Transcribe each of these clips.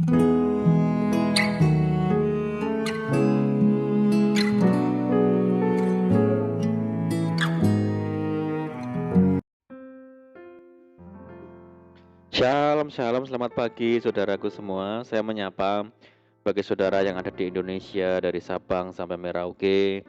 Shalom, shalom, selamat pagi saudaraku semua. Saya menyapa bagi saudara yang ada di Indonesia dari Sabang sampai Merauke,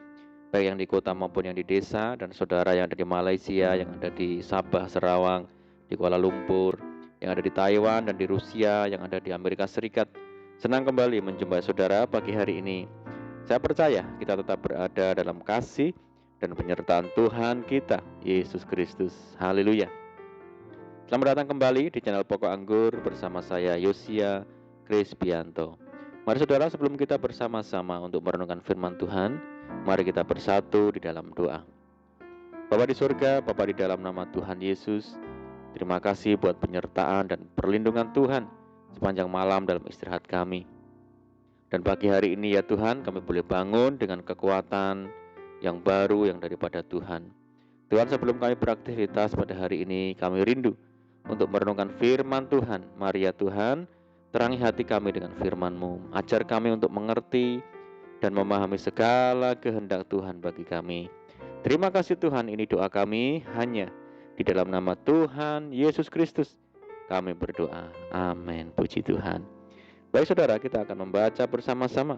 baik yang di kota maupun yang di desa, dan saudara yang ada di Malaysia, yang ada di Sabah, Sarawang, di Kuala Lumpur, yang ada di Taiwan dan di Rusia, yang ada di Amerika Serikat. Senang kembali menjumpai saudara pagi hari ini. Saya percaya kita tetap berada dalam kasih dan penyertaan Tuhan kita, Yesus Kristus. Haleluya. Selamat datang kembali di channel Pokok Anggur bersama saya Yosia Krispianto. Mari saudara, sebelum kita bersama-sama untuk merenungkan firman Tuhan, mari kita bersatu di dalam doa. Bapa di surga, Bapa di dalam nama Tuhan Yesus, terima kasih buat penyertaan dan perlindungan Tuhan sepanjang malam dalam istirahat kami. Dan pagi hari ini ya Tuhan, kami boleh bangun dengan kekuatan yang baru yang daripada Tuhan. Tuhan, sebelum kami beraktivitas pada hari ini, kami rindu untuk merenungkan firman Tuhan. Mari ya Tuhan, terangi hati kami dengan firman-Mu. Ajar kami untuk mengerti dan memahami segala kehendak Tuhan bagi kami. Terima kasih Tuhan, ini doa kami hanya di dalam nama Tuhan Yesus Kristus. Kami berdoa. Amin. Puji Tuhan. Baik saudara, kita akan membaca bersama-sama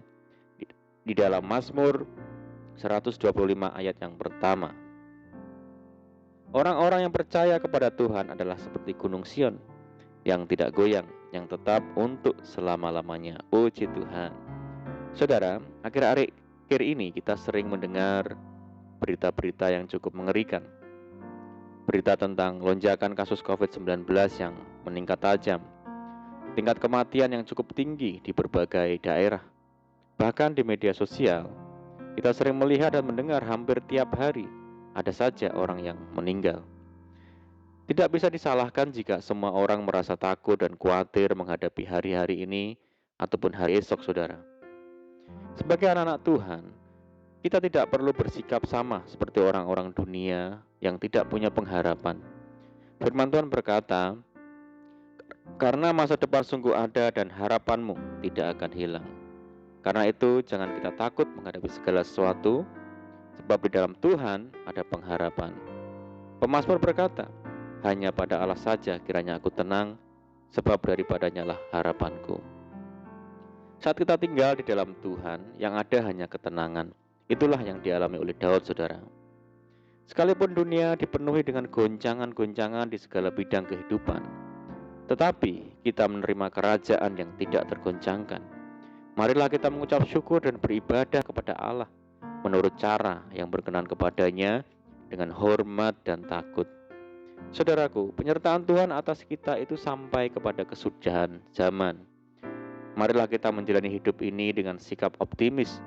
di dalam Mazmur 125 ayat yang pertama. Orang-orang yang percaya kepada Tuhan adalah seperti gunung Sion yang tidak goyang, yang tetap untuk selama-lamanya. Puji Tuhan. Saudara, akhir-akhir ini kita sering mendengar berita-berita yang cukup mengerikan. Berita tentang lonjakan kasus COVID-19 yang meningkat tajam, tingkat kematian yang cukup tinggi di berbagai daerah. Bahkan di media sosial, kita sering melihat dan mendengar hampir tiap hari ada saja orang yang meninggal. Tidak bisa disalahkan jika semua orang merasa takut dan khawatir menghadapi hari-hari ini ataupun hari esok, saudara. Sebagai anak-anak Tuhan, kita tidak perlu bersikap sama seperti orang-orang dunia yang tidak punya pengharapan. Firman Tuhan berkata, "Karena masa depan sungguh ada dan harapanmu tidak akan hilang. Karena itu jangan kita takut menghadapi segala sesuatu, sebab di dalam Tuhan ada pengharapan." Pemazmur berkata, "Hanya pada Allah saja kiranya aku tenang, sebab daripadanya lah harapanku." Saat kita tinggal di dalam Tuhan, yang ada hanya ketenangan. Itulah yang dialami oleh Daud, saudara. Sekalipun dunia dipenuhi dengan goncangan-goncangan di segala bidang kehidupan, tetapi kita menerima kerajaan yang tidak tergoncangkan. Marilah kita mengucap syukur dan beribadah kepada Allah menurut cara yang berkenan kepadanya dengan hormat dan takut. Saudaraku, penyertaan Tuhan atas kita itu sampai kepada kesudahan zaman. Marilah kita menjalani hidup ini dengan sikap optimis.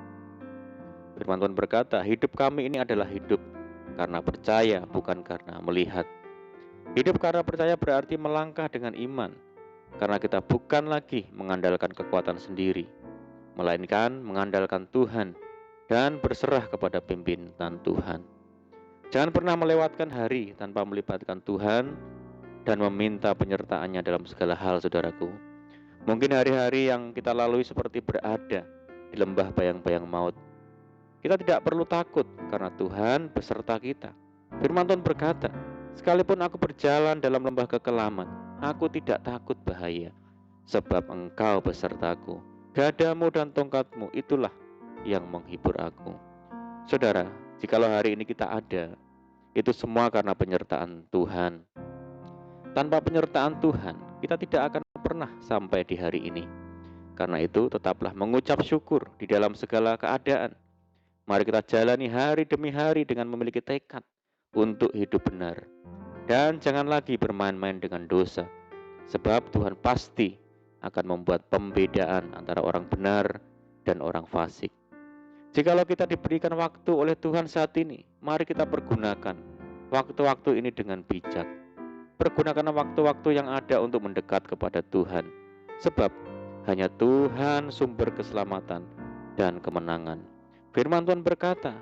Firman Tuhan berkata, "Hidup kami ini adalah hidup karena percaya, bukan karena melihat." Hidup karena percaya berarti melangkah dengan iman, karena kita bukan lagi mengandalkan kekuatan sendiri, melainkan mengandalkan Tuhan dan berserah kepada pimpinan Tuhan. Jangan pernah melewatkan hari tanpa melibatkan Tuhan dan meminta penyertaannya dalam segala hal, saudaraku. Mungkin hari-hari yang kita lalui seperti berada di lembah bayang-bayang maut. Kita tidak perlu takut karena Tuhan beserta kita. Firman Tuhan berkata, "Sekalipun aku berjalan dalam lembah kekelaman, aku tidak takut bahaya, sebab Engkau besertaku. Gadamu dan tongkatmu itulah yang menghibur aku." Saudara, jikalau hari ini kita ada, itu semua karena penyertaan Tuhan. Tanpa penyertaan Tuhan, kita tidak akan pernah sampai di hari ini. Karena itu, tetaplah mengucap syukur di dalam segala keadaan. Mari kita jalani hari demi hari dengan memiliki tekad untuk hidup benar. Dan jangan lagi bermain-main dengan dosa, sebab Tuhan pasti akan membuat pembedaan antara orang benar dan orang fasik. Jikalau kita diberikan waktu oleh Tuhan saat ini, mari kita pergunakan waktu-waktu ini dengan bijak. Pergunakan waktu-waktu yang ada untuk mendekat kepada Tuhan, sebab hanya Tuhan sumber keselamatan dan kemenangan. Firman Tuhan berkata,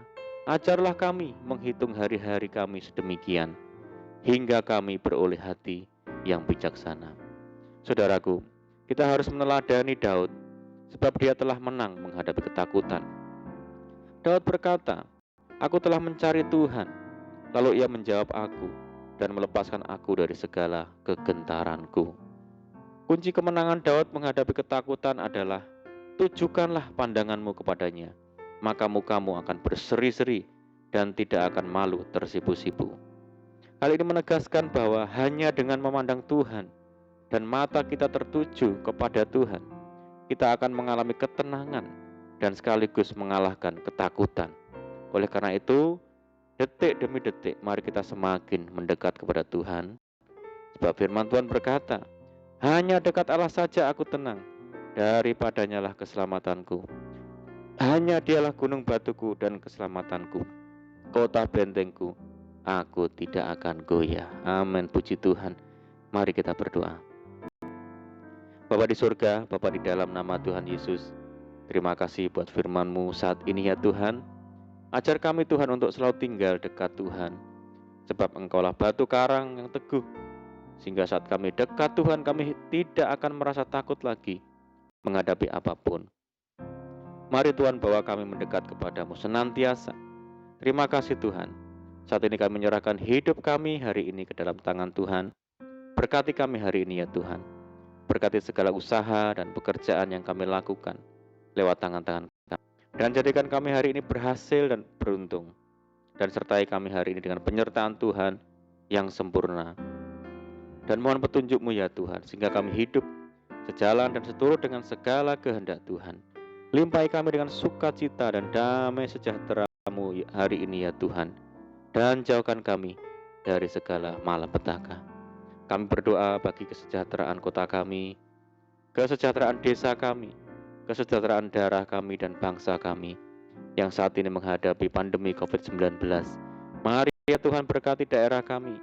"Ajarlah kami menghitung hari-hari kami sedemikian, hingga kami beroleh hati yang bijaksana." Saudaraku, Kita harus meneladani Daud, sebab dia telah menang menghadapi ketakutan. Daud berkata, "Aku telah mencari Tuhan, lalu ia menjawab aku dan melepaskan aku dari segala kegentaranku." Kunci kemenangan Daud menghadapi ketakutan adalah tujukanlah pandanganmu kepadanya, maka mukamu akan berseri-seri dan tidak akan malu tersipu-sipu. Hal ini menegaskan bahwa hanya dengan memandang Tuhan dan mata kita tertuju kepada Tuhan, kita akan mengalami ketenangan dan sekaligus mengalahkan ketakutan. Oleh karena itu, detik demi detik mari kita semakin mendekat kepada Tuhan. Sebab firman Tuhan berkata, "Hanya dekat Allah saja aku tenang, daripadanya lah keselamatanku. Hanya dialah gunung batuku dan keselamatanku, kota bentengku, aku tidak akan goyah." Amin, puji Tuhan. Mari kita berdoa. Bapa di surga, Bapa di dalam nama Tuhan Yesus, terima kasih buat firman-Mu saat ini ya Tuhan. Ajar kami Tuhan untuk selalu tinggal dekat Tuhan, sebab Engkaulah batu karang yang teguh, sehingga saat kami dekat Tuhan, kami tidak akan merasa takut lagi menghadapi apapun. Mari Tuhan bawa kami mendekat kepadamu senantiasa. Terima kasih Tuhan. Saat ini kami menyerahkan hidup kami hari ini ke dalam tangan Tuhan. Berkati kami hari ini ya Tuhan. Berkati segala usaha dan pekerjaan yang kami lakukan lewat tangan-tangan kami. Dan jadikan kami hari ini berhasil dan beruntung. Dan sertai kami hari ini dengan penyertaan Tuhan yang sempurna. Dan mohon petunjuk-Mu ya Tuhan, sehingga kami hidup sejalan dan seturut dengan segala kehendak Tuhan. Limpahi kami dengan sukacita dan damai sejahtera-Mu hari ini ya Tuhan. Dan jauhkan kami dari segala malapetaka. Kami berdoa bagi kesejahteraan kota kami, kesejahteraan desa kami, kesejahteraan daerah kami dan bangsa kami yang saat ini menghadapi pandemi COVID-19. Mari ya Tuhan berkati daerah kami,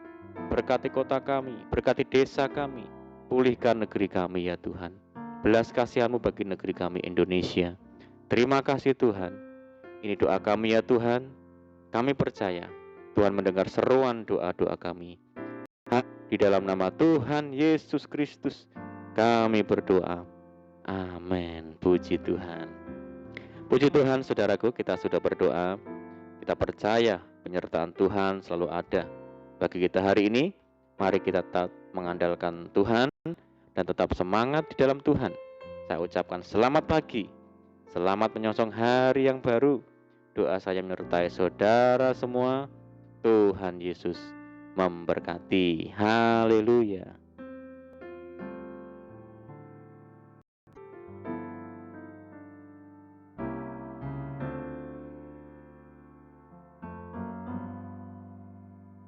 berkati kota kami, berkati desa kami, pulihkan negeri kami ya Tuhan. Belas kasihan-Mu bagi negeri kami Indonesia. Terima kasih Tuhan. Ini doa kami ya Tuhan. Kami percaya Tuhan mendengar seruan doa-doa kami. Di dalam nama Tuhan Yesus Kristus kami berdoa. Amin. Puji Tuhan. Puji Tuhan, saudaraku, kita sudah berdoa. Kita percaya penyertaan Tuhan selalu ada bagi kita hari ini. Mari kita tetap mengandalkan Tuhan dan tetap semangat di dalam Tuhan. Saya ucapkan selamat pagi, selamat menyongsong hari yang baru. Doa saya menyertai saudara semua. Tuhan Yesus memberkati. Haleluya.